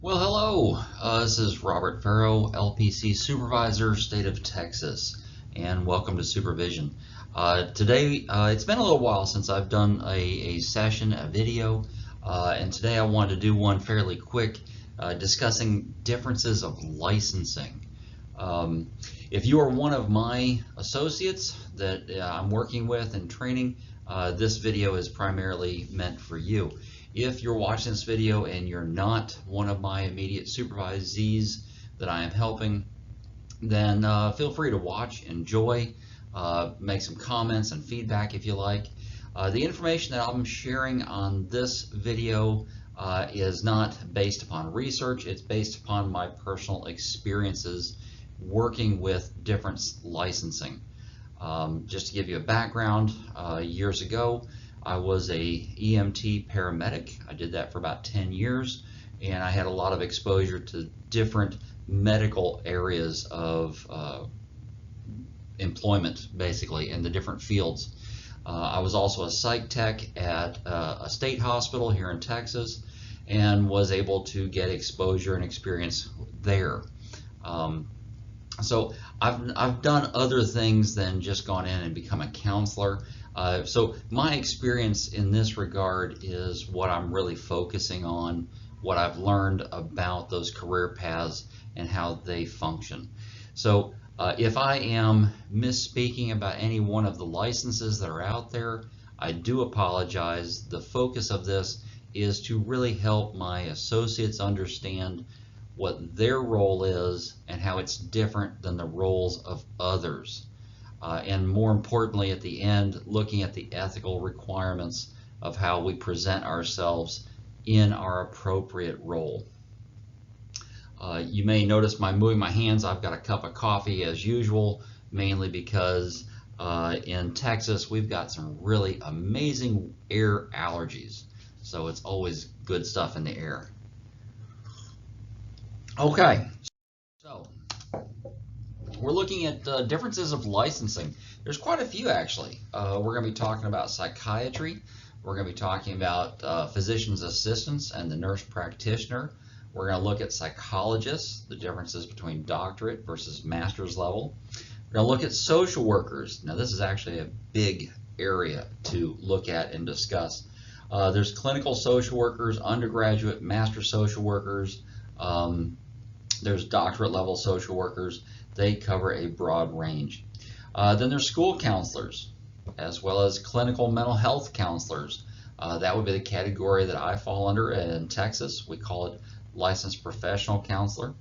Well, hello. This is Robert Farrow, LPC Supervisor, State of Texas, and welcome to Supervision. Today, it's been a little while since I've done a session, a video, and today I wanted to do one fairly quick, discussing differences of licensing. If you are one of my associates that I'm working with and training, this video is primarily meant for you. If you're watching this video and you're not one of my immediate supervisees that I am helping, then feel free to watch, enjoy, make some comments and feedback if you like. The information that I'm sharing on this video is not based upon research, it's based upon my personal experiences working with different licensing. Just to give you a background, years ago, I was a EMT paramedic. I did that for about 10 years, and I had a lot of exposure to different medical areas of employment, basically, in the different fields. I was also a psych tech at a state hospital here in Texas, and was able to get exposure and experience there. So I've done other things than just gone in and become a counselor. So my experience in this regard is what I'm really focusing on, what I've learned about those career paths and how they function. So if I am misspeaking about any one of the licenses that are out there, I do apologize. The focus of this is to really help my associates understand what their role is and how it's different than the roles of others. And more importantly, at the end, looking at the ethical requirements of how we present ourselves in our appropriate role. You may notice my moving my hands. I've got a cup of coffee as usual, mainly because in Texas we've got some really amazing air allergies. So it's always good stuff in the air. Okay, so we're looking at differences of licensing. There's quite a few actually. We're going to be talking about psychiatry. We're going to be talking about physician's assistants and the nurse practitioner. We're going to look at psychologists, the differences between doctorate versus master's level. We're going to look at social workers. Now this is actually a big area to look at and discuss. There's clinical social workers, undergraduate, master social workers. There's doctorate level social workers. They cover a broad range. Then there's school counselors, as well as clinical mental health counselors. That would be the category that I fall under in Texas. We call it licensed professional counselor.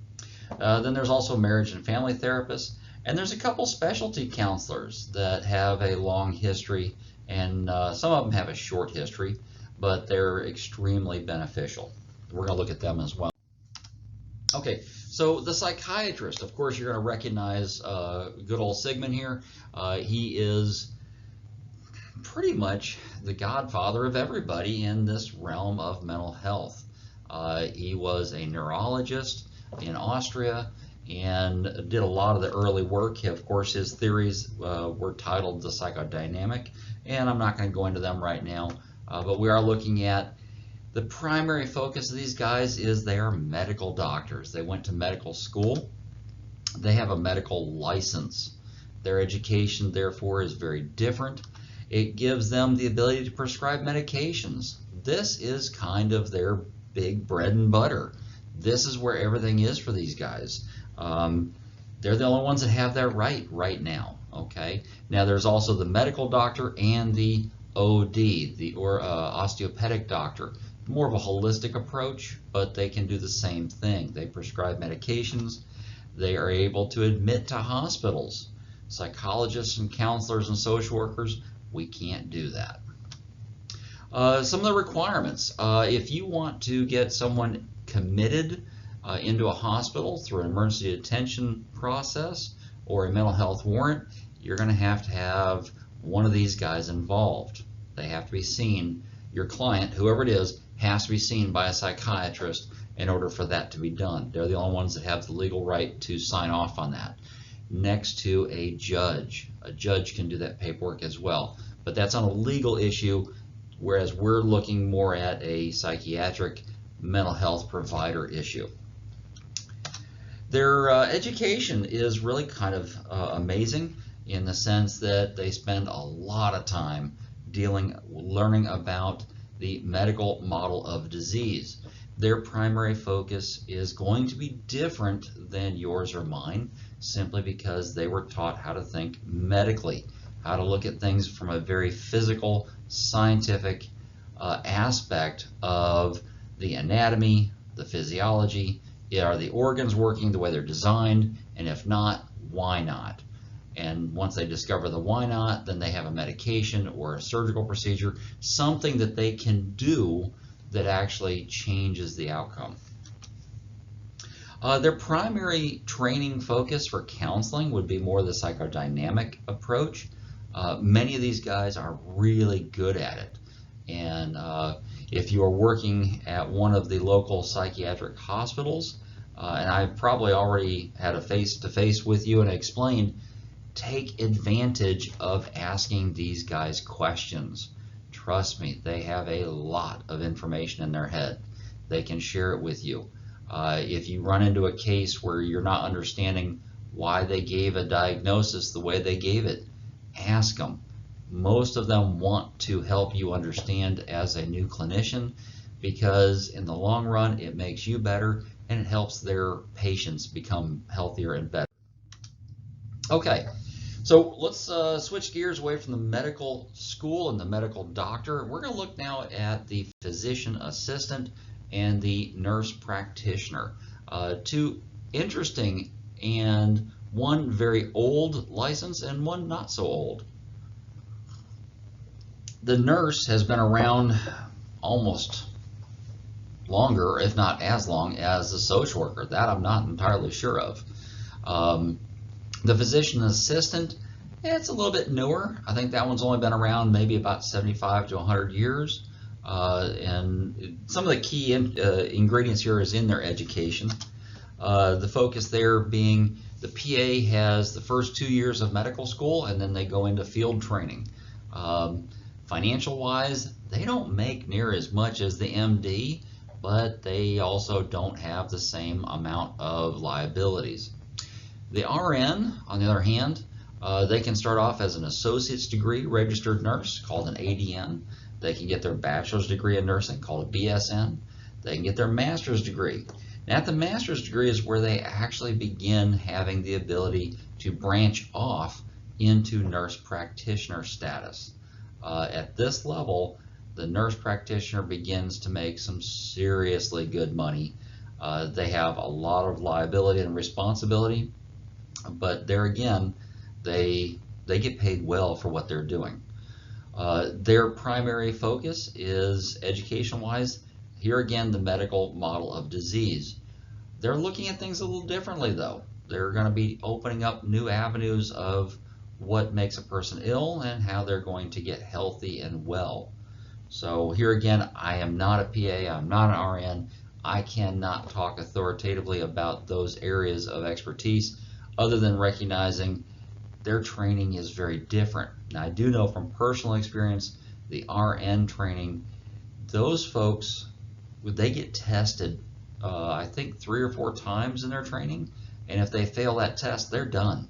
Then there's also marriage and family therapists. And there's a couple specialty counselors that have a long history, and some of them have a short history, but they're extremely beneficial. We're going to look at them as well. Okay, so the psychiatrist, of course, you're going to recognize good old Sigmund here. He is pretty much the godfather of everybody in this realm of mental health. He was a neurologist in Austria and did a lot of the early work. Of course, his theories were titled the psychodynamic, and I'm not going to go into them right now, but we are looking at the primary focus of these guys is they are medical doctors. They went to medical school. They have a medical license. Their education, therefore, is very different. It gives them the ability to prescribe medications. This is kind of their big bread and butter. This is where everything is for these guys. They're the only ones that have that right now. Okay. Now there's also the medical doctor and the OD, the osteopathic doctor. More of a holistic approach, but they can do the same thing. They prescribe medications. They are able to admit to hospitals. Psychologists and counselors and social workers, we can't do that. Some of the requirements. If you want to get someone committed into a hospital through an emergency detention process or a mental health warrant, you're going to have one of these guys involved. They have to be seen. Your client, whoever it is, has to be seen by a psychiatrist in order for that to be done. They're the only ones that have the legal right to sign off on that. Next to a judge. A judge can do that paperwork as well, but that's on a legal issue, whereas we're looking more at a psychiatric mental health provider issue. Their education is really kind of amazing in the sense that they spend a lot of time learning about the medical model of disease. Their primary focus is going to be different than yours or mine, simply because they were taught how to think medically, how to look at things from a very physical, scientific aspect of the anatomy, the physiology. Are the organs working the way they're designed? And if not, why not? And once they discover the why not, then they have a medication or a surgical procedure, something that they can do that actually changes the outcome. Their primary training focus for counseling would be more the psychodynamic approach. Many of these guys are really good at it. And if you are working at one of the local psychiatric hospitals, and I've probably already had a face-to-face with you and explained, take advantage of asking these guys questions. Trust me, they have a lot of information in their head. They can share it with you. If you run into a case where you're not understanding why they gave a diagnosis the way they gave it, ask them. Most of them want to help you understand as a new clinician, because in the long run it makes you better and it helps their patients become healthier and better. Okay, so let's switch gears away from the medical school and the medical doctor. We're going to look now at the physician assistant and the nurse practitioner. Two interesting, and one very old license and one not so old. The nurse has been around almost longer, if not as long, as the social worker. That I'm not entirely sure of. The physician assistant, it's a little bit newer. I think that one's only been around maybe about 75 to 100 years. And some of the key ingredients here is in their education. The focus there being the PA has the first 2 years of medical school, and then they go into field training. Financial wise, they don't make near as much as the MD, but they also don't have the same amount of liabilities. The RN, on the other hand, they can start off as an associate's degree registered nurse called an ADN. They can get their bachelor's degree in nursing called a BSN. They can get their master's degree. Now, at the master's degree is where they actually begin having the ability to branch off into nurse practitioner status. At this level, the nurse practitioner begins to make some seriously good money. They have a lot of liability and responsibility, but there again, they get paid well for what they're doing. Their primary focus is education-wise. Here again, the medical model of disease. They're looking at things a little differently though. They're going to be opening up new avenues of what makes a person ill and how they're going to get healthy and well. So here again, I am not a PA, I'm not an RN. I cannot talk authoritatively about those areas of expertise other than recognizing their training is very different. Now, I do know from personal experience, the RN training, those folks, they get tested, I think 3 or 4 times in their training, and if they fail that test, they're done.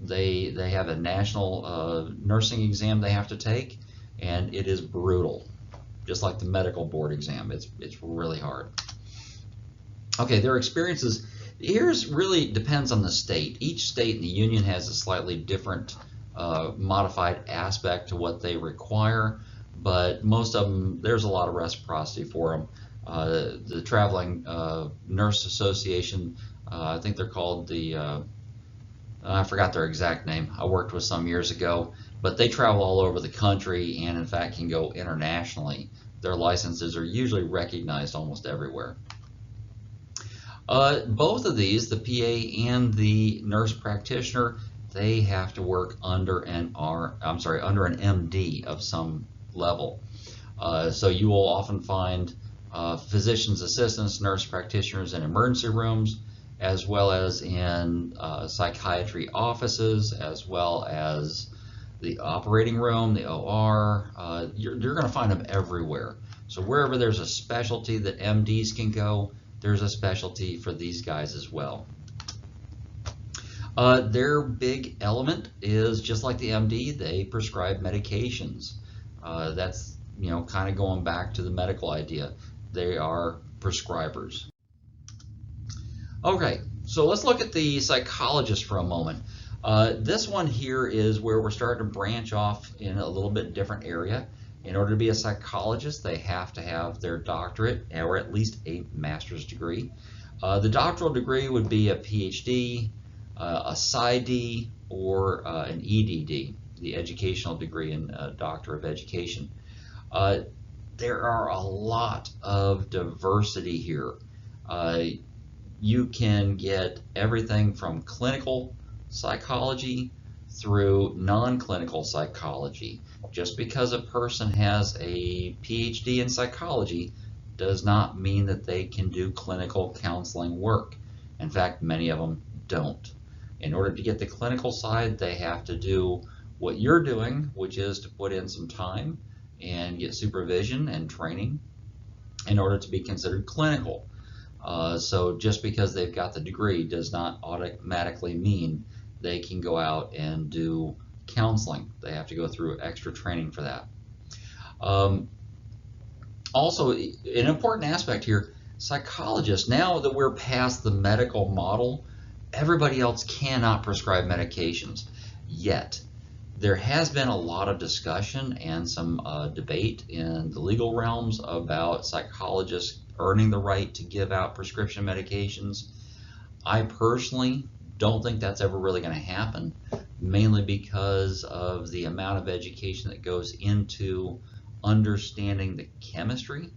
They have a national nursing exam they have to take, and it is brutal, just like the medical board exam. It's really hard. Okay, their experiences. Here's really depends on the state. Each state in the union has a slightly different modified aspect to what they require, but most of them, there's a lot of reciprocity for them. The Traveling Nurse Association, I think they're called the, I forgot their exact name. I worked with some years ago, but they travel all over the country and in fact can go internationally. Their licenses are usually recognized almost everywhere. Both of these, the PA and the nurse practitioner, they have to work under an under an MD of some level. So you will often find physician's assistants, nurse practitioners in emergency rooms, as well as in psychiatry offices, as well as the operating room, the OR. You're going to find them everywhere. So wherever there's a specialty that MDs can go, there's a specialty for these guys as well. Their big element is just like the MD, they prescribe medications. That's, kind of going back to the medical idea. They are prescribers. Okay, so let's look at the psychologist for a moment. This one here is where we're starting to branch off in a little bit different area. In order to be a psychologist, they have to have their doctorate or at least a master's degree. The doctoral degree would be a PhD, a PsyD, or an EDD, the educational degree in Doctor of Education. There are a lot of diversity here. You can get everything from clinical psychology through non-clinical psychology. Just because a person has a PhD in psychology does not mean that they can do clinical counseling work. In fact, many of them don't. In order to get the clinical side, they have to do what you're doing, which is to put in some time and get supervision and training in order to be considered clinical. So just because they've got the degree does not automatically mean they can go out and do counseling. They have to go through extra training for that. Also, an important aspect here, psychologists, now that we're past the medical model, everybody else cannot prescribe medications yet. There has been a lot of discussion and some debate in the legal realms about psychologists earning the right to give out prescription medications. I personally don't think that's ever really going to happen, mainly because of the amount of education that goes into understanding the chemistry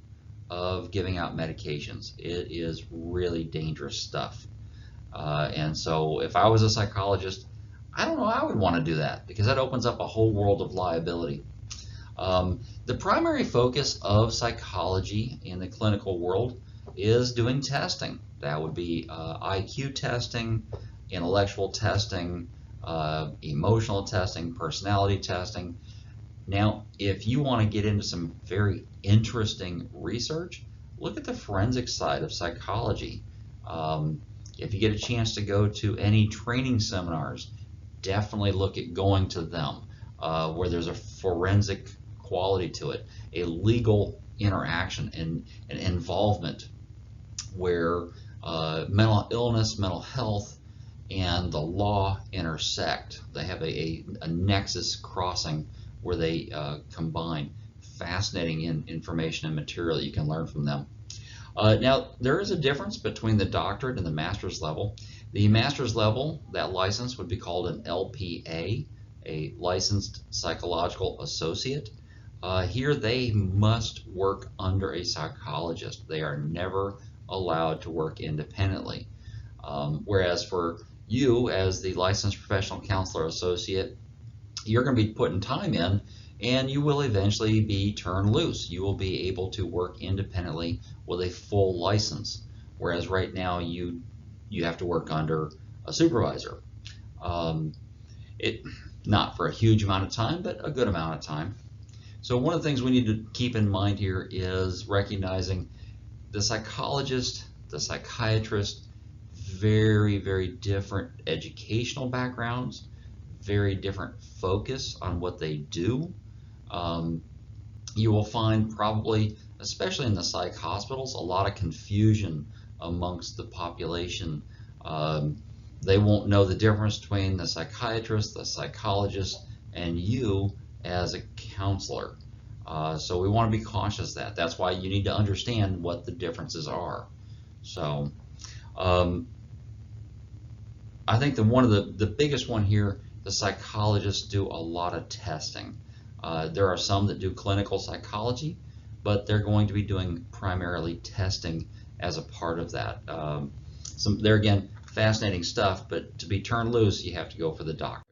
of giving out medications. It is really dangerous stuff. And so if I was a psychologist, I don't know how I would want to do that, because that opens up a whole world of liability. The primary focus of psychology in the clinical world is doing testing. That would be IQ testing, intellectual testing, emotional testing, personality testing. Now, if you want to get into some very interesting research, look at the forensic side of psychology. If you get a chance to go to any training seminars, definitely look at going to them, where there's a forensic quality to it, a legal interaction and an involvement where mental illness, mental health, and the law intersect. They have a nexus crossing where they combine. Fascinating information and material that you can learn from them. Now, there is a difference between the doctorate and the master's level. The master's level, that license would be called an LPA, a licensed psychological associate. Here they must work under a psychologist. They are never allowed to work independently. Whereas for you as the licensed professional counselor associate, you're going to be putting time in, and you will eventually be turned loose. You will be able to work independently with a full license, whereas right now you have to work under a supervisor. Not for a huge amount of time, but a good amount of time. So one of the things we need to keep in mind here is recognizing the psychologist, the psychiatrist, very, very different educational backgrounds, very different focus on what they do. You will find probably, especially in the psych hospitals, a lot of confusion amongst the population. They won't know the difference between the psychiatrist, the psychologist, and you as a counselor. So we want to be cautious of that. That's why you need to understand what the differences are. So I think one of the biggest one here, the psychologists do a lot of testing. There are some that do clinical psychology, but they're going to be doing primarily testing as a part of that. There again, fascinating stuff, but to be turned loose, you have to go for the doctor.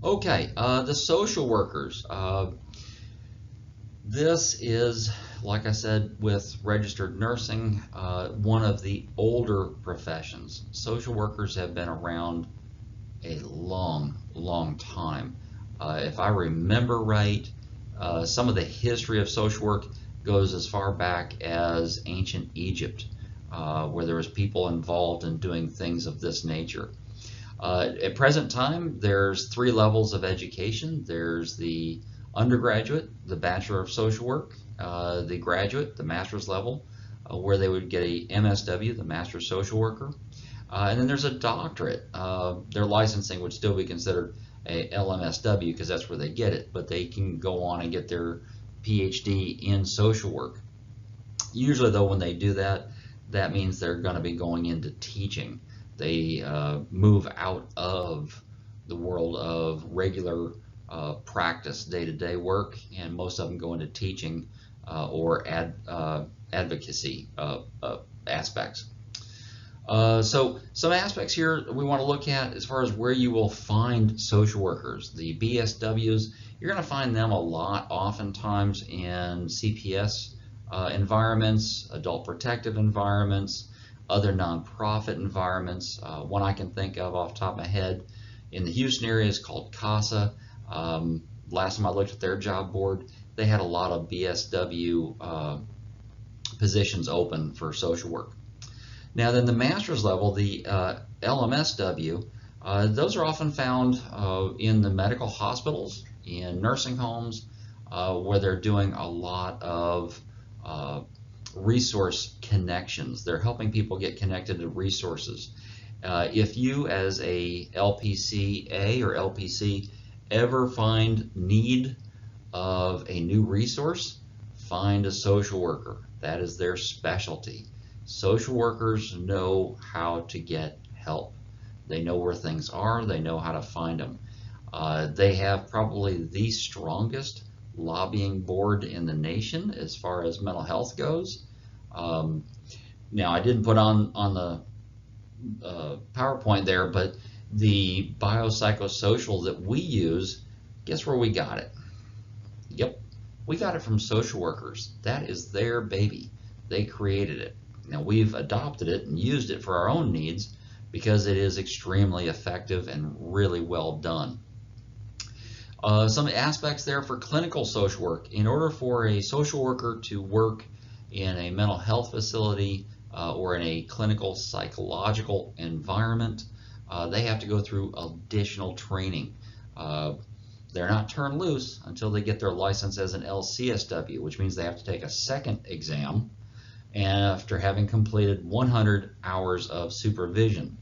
Okay, the social workers. This is, like I said, with registered nursing, one of the older professions. Social workers have been around a long, long time. If I remember right, Some of the history of social work goes as far back as ancient Egypt, where there was people involved in doing things of this nature. At present time, there's 3 levels of education. There's the undergraduate, the Bachelor of Social Work, the graduate, the master's level, where they would get a MSW, the Master Social Worker, and then there's a doctorate. Their licensing would still be considered a LMSW because that's where they get it, but they can go on and get their PhD in social work. Usually though, when they do that, that means they're going to be going into teaching. They move out of the world of regular practice, day-to-day work, and most of them go into teaching or advocacy aspects. So some aspects here we want to look at as far as where you will find social workers. The BSWs, you're going to find them a lot oftentimes in CPS environments, adult protective environments, other nonprofit environments. One I can think of off the top of my head in the Houston area is called CASA. Last time I looked at their job board, they had a lot of BSW positions open for social work. Now then, the master's level, the LMSW, those are often found in the medical hospitals, in nursing homes, where they're doing a lot of resource connections. They're helping people get connected to resources. If you as a LPCA or LPC ever find need of a new resource, find a social worker. That is their specialty. Social workers know how to get help. They know where things are. They know how to find them. They have probably the strongest lobbying board in the nation as far as mental health goes. Now, I didn't put on the PowerPoint there, but the biopsychosocial that we use, guess where we got it? Yep, we got it from social workers. That is their baby. They created it. Now, we've adopted it and used it for our own needs because it is extremely effective and really well done. Some aspects there for clinical social work. In order for a social worker to work in a mental health facility or in a clinical psychological environment, they have to go through additional training. They're not turned loose until they get their license as an LCSW, which means they have to take a second exam and after having completed 100 hours of supervision.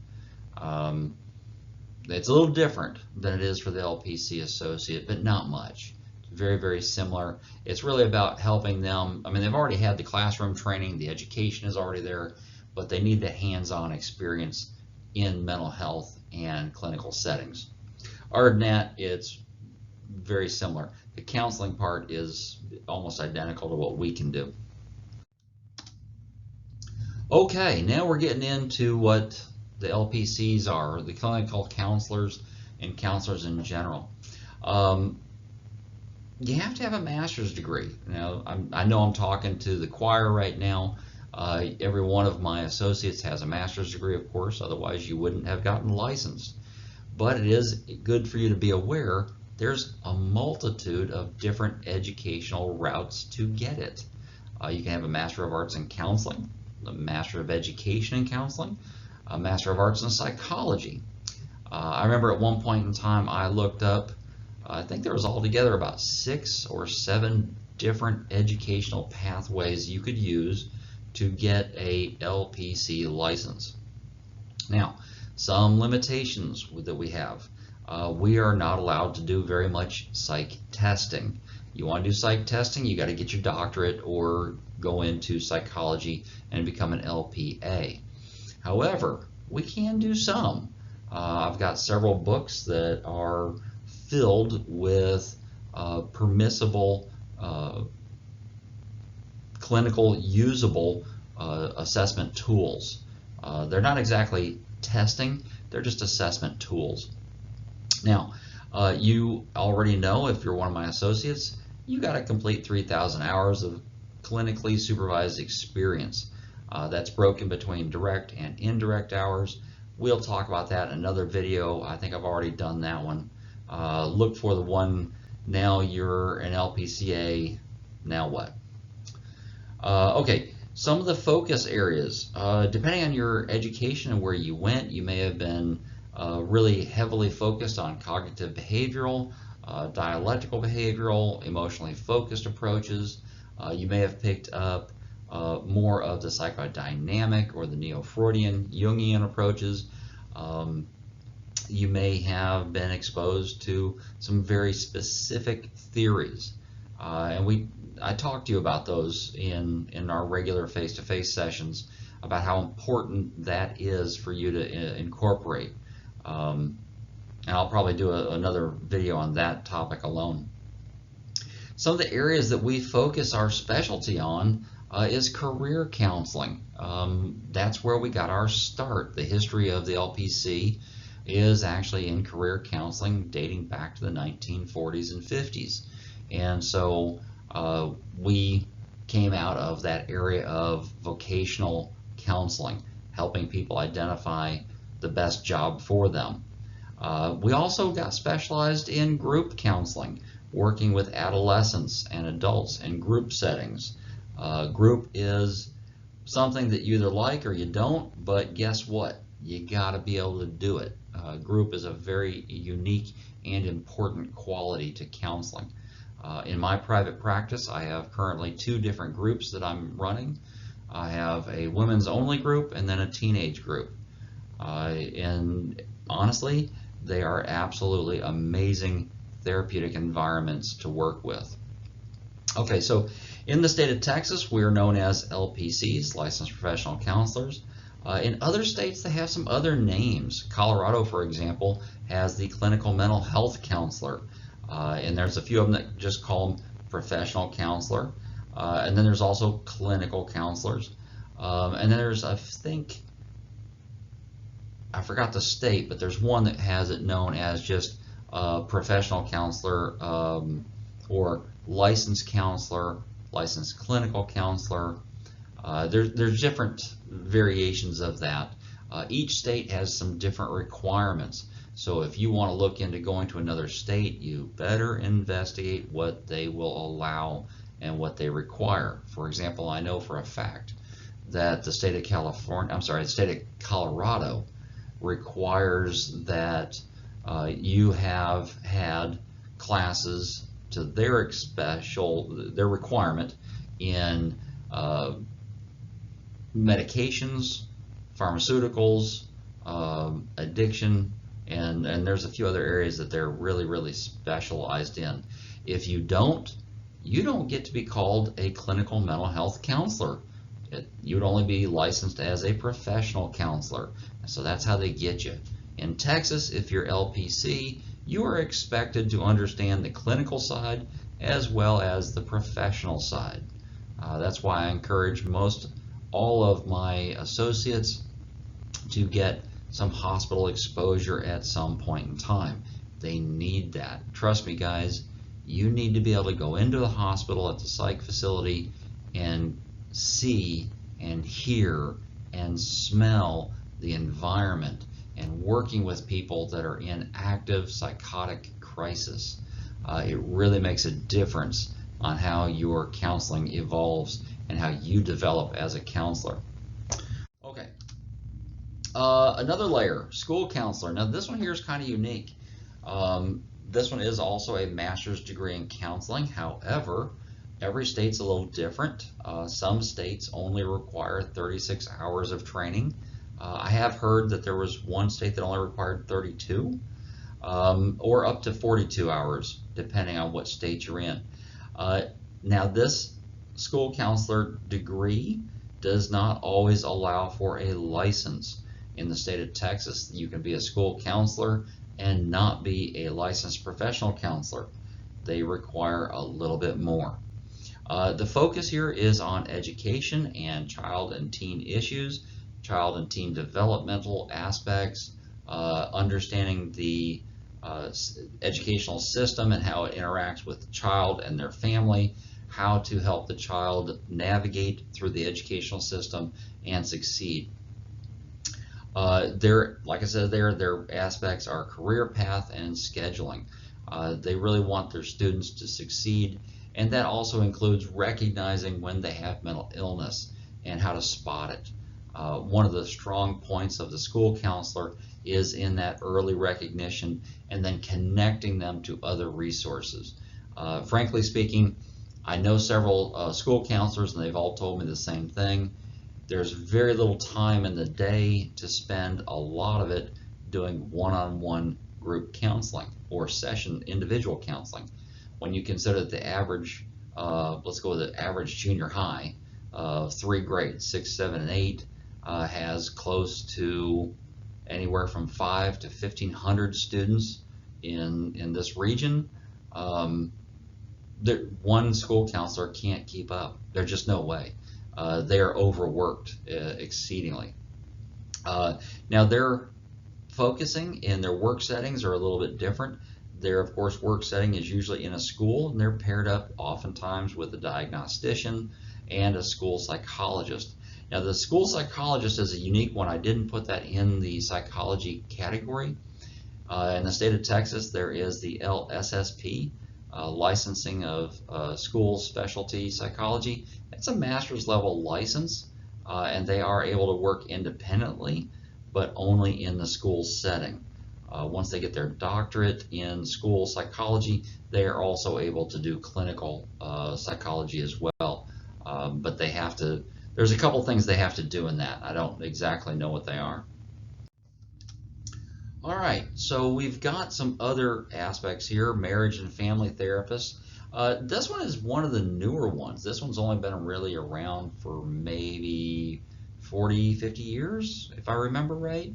It's a little different than it is for the LPC associate, but not much. It's very, very similar. It's really about helping them. I mean, they've already had the classroom training, the education is already there, but they need the hands-on experience in mental health and clinical settings. Other than that, it's very similar. The counseling part is almost identical to what we can do. Okay, now we're getting into what the LPCs are, the clinical counselors and counselors in general. You have to have a master's degree. Now, I know I'm talking to the choir right now. Every one of my associates has a master's degree, of course, otherwise you wouldn't have gotten licensed. But it is good for you to be aware there's a multitude of different educational routes to get it. You can have a Master of Arts in Counseling, a Master of Education in Counseling, a Master of Arts in Psychology. I remember at one point in time I looked up, I think there was altogether about 6 or 7 different educational pathways you could use to get a LPC license. Now, some limitations that we have. We are not allowed to do very much psych testing. You want to do psych testing, you got to get your doctorate or go into psychology and become an LPA. However, we can do some. I've got several books that are filled with permissible, clinical, usable assessment tools. They're not exactly testing, they're just assessment tools. Now, you already know, if you're one of my associates, you got to complete 3,000 hours of clinically supervised experience. That's broken between direct and indirect hours. We'll talk about that in another video. I think I've already done that one. Look for the one Now you're an LPCA, now what? Okay, some of the focus areas, depending on your education and where you went, you may have been really heavily focused on cognitive behavioral, dialectical behavioral, emotionally focused approaches. You may have picked up more of the psychodynamic or the neo-Freudian, Jungian approaches. You may have been exposed to some very specific theories. I talked to you about those in our regular face-to-face sessions about how important that is for you to incorporate. And I'll probably do another video on that topic alone. Some of the areas that we focus our specialty on is career counseling. That's where we got our start. The history of the LPC is actually in career counseling dating back to the 1940s and 50s. And so we came out of that area of vocational counseling, helping people identify the best job for them. We also got specialized in group counseling, working with adolescents and adults in group settings. Group is something that you either like or you don't, but guess what? You got to be able to do it. Group is a very unique and important quality to counseling. In my private practice, I have currently 2 different groups that I'm running. I have a women's only group and then a teenage group. And honestly, they are absolutely amazing therapeutic environments to work with. Okay, so in the state of Texas, we are known as LPCs, Licensed Professional Counselors. In other states, they have some other names. Colorado, for example, has the Clinical Mental Health Counselor. And there's a few of them that just call them Professional Counselor. And then there's also Clinical Counselors. And then there's, I think, I forgot the state, but there's one that has it known as just Professional Counselor or Licensed Counselor, Licensed Clinical Counselor. There's different variations of that. Each state has some different requirements. So if you want to look into going to another state, you better investigate what they will allow and what they require. For example, I know for a fact that the state of the state of Colorado requires that you have had classes to their requirement in medications, pharmaceuticals, addiction, and there's a few other areas that they're really specialized in. If you don't get to be called a clinical mental health counselor. You'd only be licensed as a professional counselor. So that's how they get you. In Texas, if you're LPC, you are expected to understand the clinical side as well as the professional side. That's why I encourage all of my associates to get some hospital exposure at some point in time. They need that. Trust me, guys, you need to be able to go into the hospital at the psych facility and see and hear and smell the environment and working with people that are in active psychotic crisis. It really makes a difference on how your counseling evolves and how you develop as a counselor. Okay. Another layer, school counselor. Now this one here is kind of unique. This one is also a master's degree in counseling. However, every state's a little different. Some states only require 36 hours of training. I have heard that there was one state that only required 32 or up to 42 hours, depending on what state you're in. Now, this school counselor degree does not always allow for a license. In the state of Texas, you can be a school counselor and not be a licensed professional counselor. They require a little bit more. The focus here is on education and child and teen issues, child and teen developmental aspects, understanding the educational system and how it interacts with the child and their family, how to help the child navigate through the educational system and succeed. Like I said, their aspects are career path and scheduling. They really want their students to succeed, and that also includes recognizing when they have mental illness and how to spot it. One of the strong points of the school counselor is in that early recognition and then connecting them to other resources. Frankly speaking, I know several school counselors, and they've all told me the same thing. There's very little time in the day to spend a lot of it doing one-on-one group counseling or session individual counseling. When you consider that the average, let's go with the average junior high of 3 grades, 6, 7, and 8, has close to anywhere from 5 to 1,500 students in this region. One school counselor can't keep up. There's just no way. They are overworked exceedingly. Now their focusing in their work settings are a little bit different. Their, of course, work setting is usually in a school, and they're paired up oftentimes with a diagnostician and a school psychologist. Now the school psychologist is a unique one. I didn't put that in the psychology category. In the state of Texas, there is the LSSP, licensing of school specialty psychology. It's a master's level license, and they are able to work independently, but only in the school setting. Once they get their doctorate in school psychology, they are also able to do clinical psychology as well. But they have to, there's a couple things they have to do in that. I don't exactly know what they are. All right, so we've got some other aspects here, marriage and family therapists. This one is one of the newer ones. This one's only been really around for maybe 40, 50 years, if I remember right.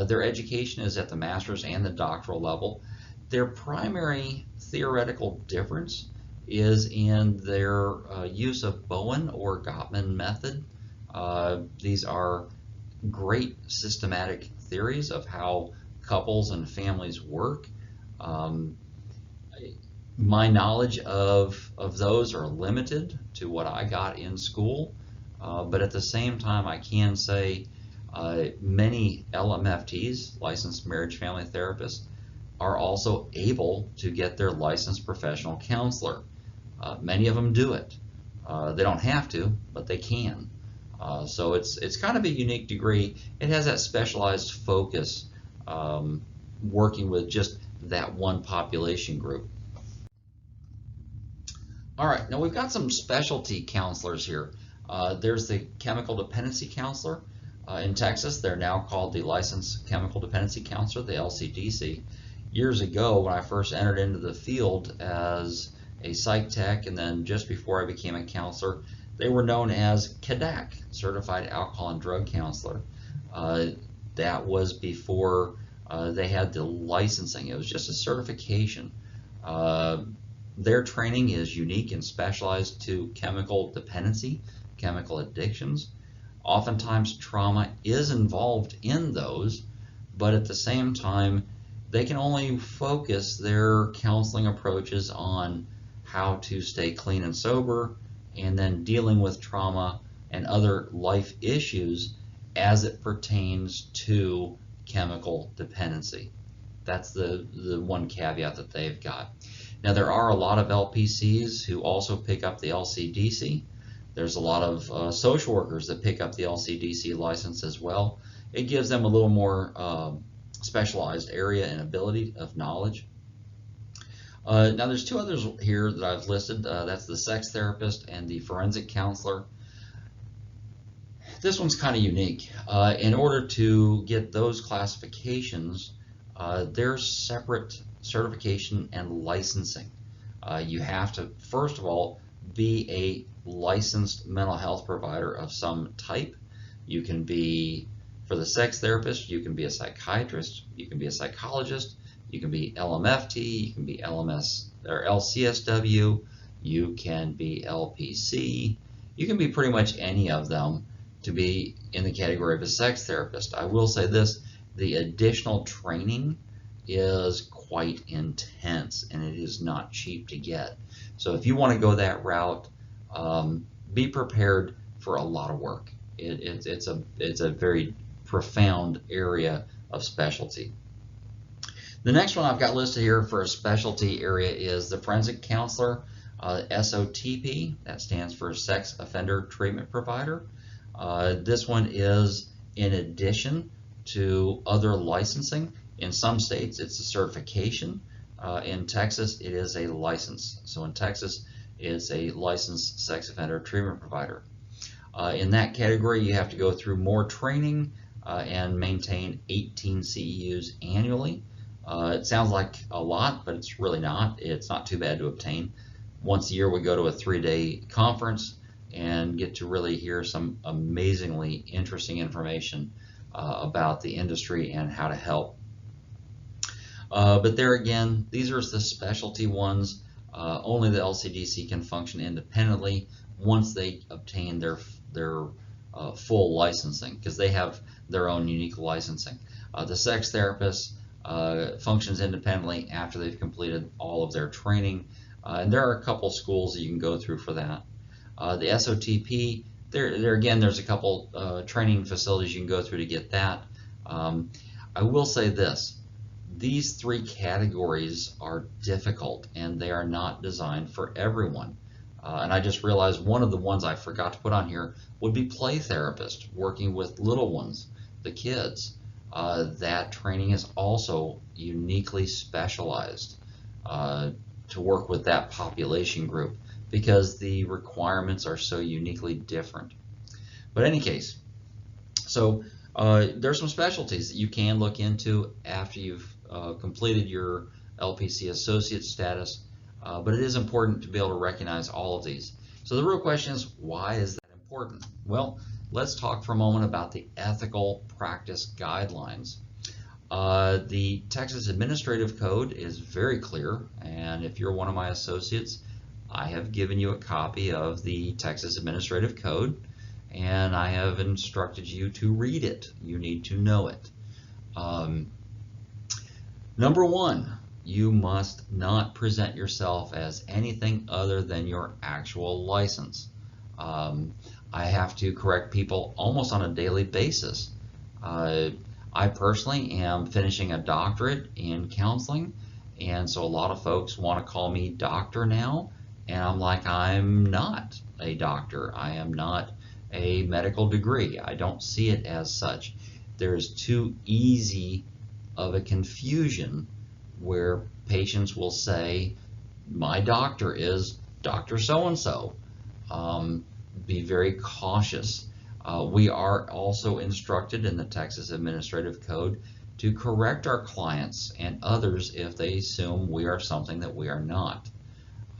Their education is at the master's and the doctoral level. Their primary theoretical difference is in their use of Bowen or Gottman method. These are great systematic theories of how couples and families work. My knowledge of those are limited to what I got in school, but at the same time I can say many LMFTs, licensed marriage family therapists, are also able to get their licensed professional counselor. Many of them do it. They don't have to, but they can. So it's kind of a unique degree. It has that specialized focus, working with just that one population group. All right, now we've got some specialty counselors here. There's the chemical dependency counselor. In Texas, they're now called the Licensed Chemical Dependency Counselor, the LCDC. Years ago, when I first entered into the field as a psych tech, and then just before I became a counselor, they were known as CADAC, Certified Alcohol and Drug Counselor. That was before they had the licensing. It was just a certification. Their training is unique and specialized to chemical dependency, chemical addictions. Oftentimes trauma is involved in those, but at the same time, they can only focus their counseling approaches on how to stay clean and sober, and then dealing with trauma and other life issues as it pertains to chemical dependency. That's the one caveat that they've got. Now there are a lot of LPCs who also pick up the LCDC. There's a lot of social workers that pick up the LCDC license as well. It gives them a little more specialized area and ability of knowledge. Now there's two others here that I've listed. That's the sex therapist and the forensic counselor. This one's kind of unique. In order to get those classifications, there's separate certification and licensing. You have to, first of all, be a licensed mental health provider of some type. You can be, for the sex therapist, you can be a psychiatrist, you can be a psychologist, you can be LMFT, you can be LMS or LCSW, you can be LPC, you can be pretty much any of them to be in the category of a sex therapist. I will say this, the additional training is quite intense and it is not cheap to get. So if you want to go that route, be prepared for a lot of work. It's a very profound area of specialty. The next one I've got listed here for a specialty area is the forensic counselor, SOTP. That stands for Sex Offender Treatment Provider. This one is in addition to other licensing. In some states, it's a certification. In Texas, it is a license. So in Texas, it's a licensed sex offender treatment provider. In that category, you have to go through more training and maintain 18 CEUs annually. It sounds like a lot, but it's really not. It's not too bad to obtain. Once a year, we go to a 3-day conference and get to really hear some amazingly interesting information about the industry and how to help. But there again, these are the specialty ones. Only the LCDC can function independently once they obtain their full licensing, because they have their own unique licensing. The sex therapist functions independently after they've completed all of their training, and there are a couple schools that you can go through for that. The SOTP, there again, there's a couple training facilities you can go through to get that. I will say this. These 3 categories are difficult and they are not designed for everyone. And I just realized one of the ones I forgot to put on here would be play therapist, working with little ones, the kids. That training is also uniquely specialized to work with that population group because the requirements are so uniquely different. But in any case, so there's some specialties that you can look into after you've completed your LPC associate status, but it is important to be able to recognize all of these. So the real question is, why is that important? Well, let's talk for a moment about the ethical practice guidelines. The Texas Administrative Code is very clear, and if you're one of my associates, I have given you a copy of the Texas Administrative Code, and I have instructed you to read it. You need to know it. Number 1, you must not present yourself as anything other than your actual license. I have to correct people almost on a daily basis. I personally am finishing a doctorate in counseling, and so a lot of folks want to call me doctor now, and I'm like, I'm not a doctor. I am not a medical degree. I don't see it as such. There's too easy of a confusion where patients will say, my doctor is Dr. So-and-so. Be very cautious. We are also instructed in the Texas Administrative Code to correct our clients and others if they assume we are something that we are not.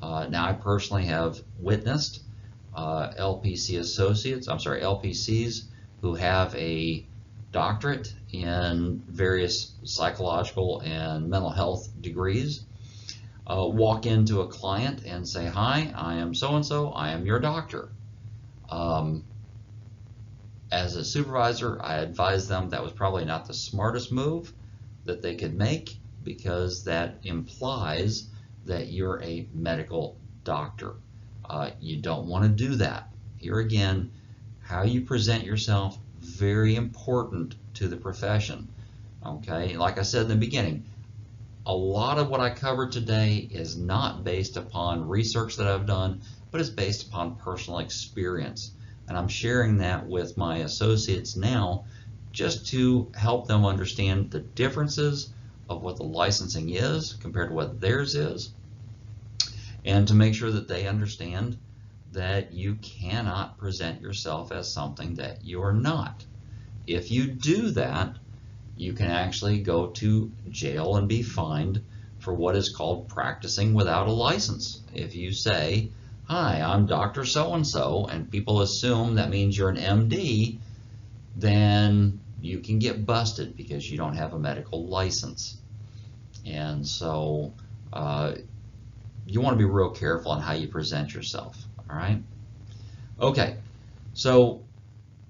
Now, I personally have witnessed LPCs who have a doctorate in various psychological and mental health degrees walk into a client and say, hi, I am so-and-so, I am your doctor. As a supervisor, I advised them that was probably not the smartest move that they could make, because that implies that you're a medical doctor. You don't want to do that. Here again, how you present yourself, very important to the profession. Okay, like I said in the beginning, a lot of what I covered today is not based upon research that I've done, but it's based upon personal experience. And I'm sharing that with my associates now just to help them understand the differences of what the licensing is compared to what theirs is, and to make sure that they understand that you cannot present yourself as something that you're not. If you do that, you can actually go to jail and be fined for what is called practicing without a license. If you say, hi, I'm Dr. So-and-so, and people assume that means you're an MD, then you can get busted because you don't have a medical license. And so you want to be real careful on how you present yourself, all right? Okay, so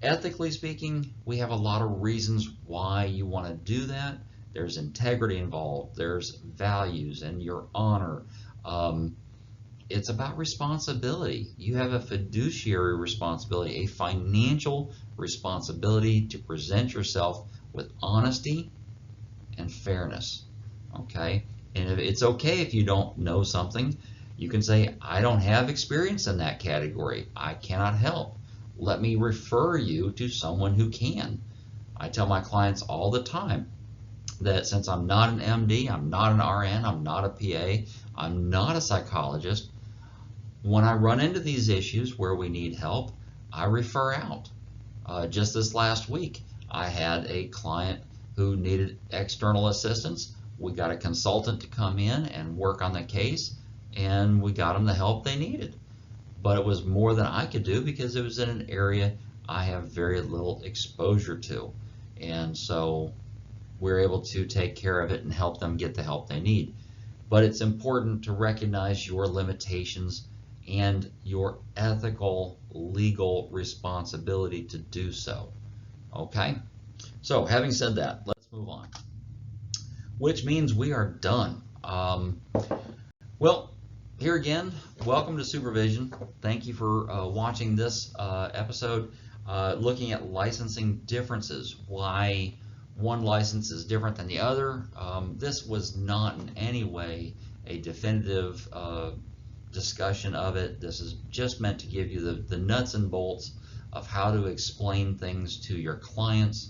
ethically speaking, we have a lot of reasons why you want to do that. There's integrity involved, there's values and your honor. It's about responsibility. You have a fiduciary responsibility, a financial responsibility to present yourself with honesty and fairness. Okay, and it's okay if you don't know something. You can say, I don't have experience in that category. I cannot help. Let me refer you to someone who can. I tell my clients all the time that since I'm not an MD, I'm not an RN, I'm not a PA, I'm not a psychologist, when I run into these issues where we need help, I refer out. Just this last week, I had a client who needed external assistance. We got a consultant to come in and work on the case, and we got them the help they needed. But it was more than I could do because it was in an area I have very little exposure to. And so we're able to take care of it and help them get the help they need. But it's important to recognize your limitations and your ethical, legal responsibility to do so. Okay? So, having said that, let's move on. Which means we are done. Well, here again, welcome to Supervision. Thank you for watching this episode, looking at licensing differences, why one license is different than the other. This was not in any way a definitive discussion of it. This is just meant to give you the nuts and bolts of how to explain things to your clients,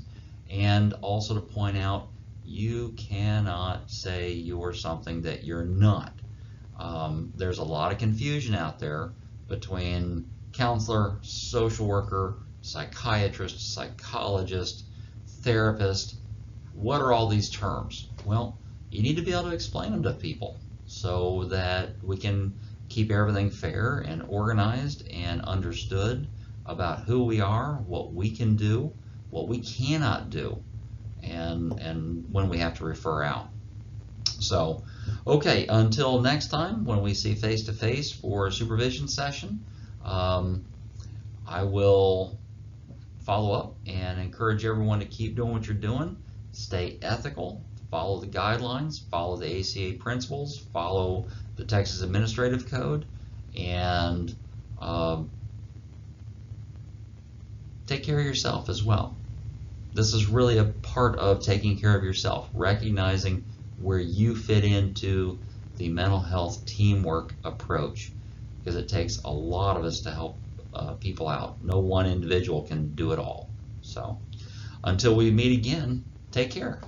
and also to point out you cannot say you're something that you're not. There's a lot of confusion out there between counselor, social worker, psychiatrist, psychologist, therapist. What are all these terms? Well, you need to be able to explain them to people so that we can keep everything fair and organized and understood about who we are, what we can do, what we cannot do, and when we have to refer out. So, okay, until next time when we see face to face for a supervision session, I will follow up and encourage everyone to keep doing what you're doing. Stay ethical, follow the guidelines, follow the ACA principles, follow the Texas Administrative Code, and take care of yourself as well. This is really a part of taking care of yourself, recognizing where you fit into the mental health teamwork approach, because it takes a lot of us to help people out. No one individual can do it all. So until we meet again, take care.